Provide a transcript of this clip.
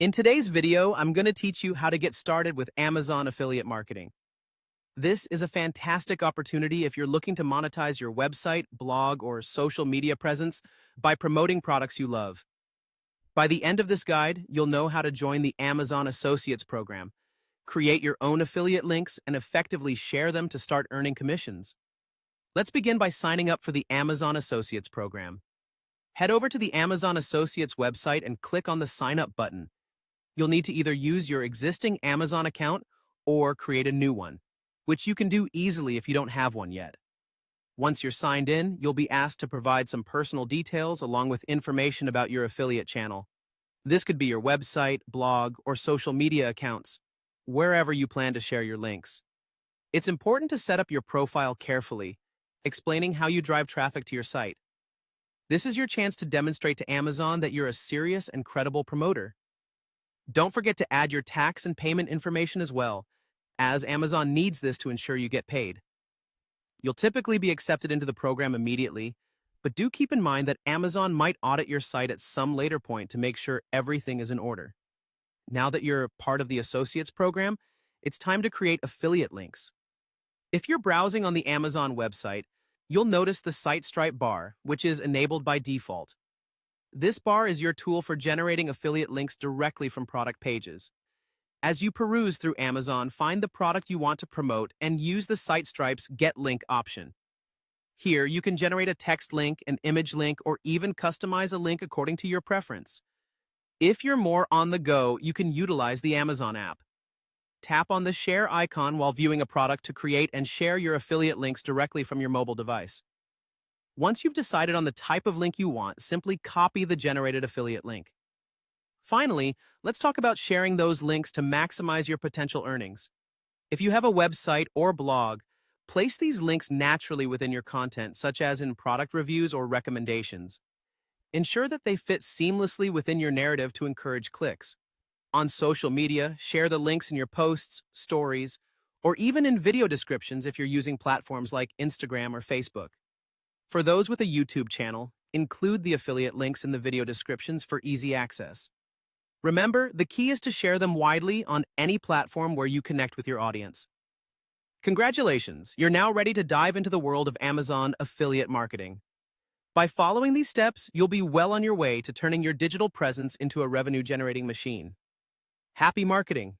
In today's video, I'm going to teach you how to get started with Amazon affiliate marketing. This is a fantastic opportunity if you're looking to monetize your website, blog, or social media presence by promoting products you love. By the end of this guide, you'll know how to join the Amazon Associates program, create your own affiliate links, and effectively share them to start earning commissions. Let's begin by signing up for the Amazon Associates program. Head over to the Amazon Associates website and click on the Sign Up button. You'll need to either use your existing Amazon account or create a new one, which you can do easily if you don't have one yet. Once you're signed in, you'll be asked to provide some personal details along with information about your affiliate channel. This could be your website, blog, or social media accounts, wherever you plan to share your links. It's important to set up your profile carefully, explaining how you drive traffic to your site. This is your chance to demonstrate to Amazon that you're a serious and credible promoter. Don't forget to add your tax and payment information as well, as Amazon needs this to ensure you get paid. You'll typically be accepted into the program immediately, but do keep in mind that Amazon might audit your site at some later point to make sure everything is in order. Now that you're part of the Associates program, it's time to create affiliate links. If you're browsing on the Amazon website, you'll notice the Site Stripe bar, which is enabled by default. This bar is your tool for generating affiliate links directly from product pages. As you peruse through Amazon, find the product you want to promote and use the Site Stripe's Get Link option. Here, you can generate a text link, an image link, or even customize a link according to your preference. If you're more on the go, you can utilize the Amazon app. Tap on the Share icon while viewing a product to create and share your affiliate links directly from your mobile device. Once you've decided on the type of link you want, simply copy the generated affiliate link. Finally, let's talk about sharing those links to maximize your potential earnings. If you have a website or blog, place these links naturally within your content, such as in product reviews or recommendations. Ensure that they fit seamlessly within your narrative to encourage clicks. On social media, share the links in your posts, stories, or even in video descriptions if you're using platforms like Instagram or Facebook. For those with a YouTube channel, include the affiliate links in the video descriptions for easy access. Remember, the key is to share them widely on any platform where you connect with your audience. Congratulations, you're now ready to dive into the world of Amazon affiliate marketing. By following these steps, you'll be well on your way to turning your digital presence into a revenue-generating machine. Happy marketing!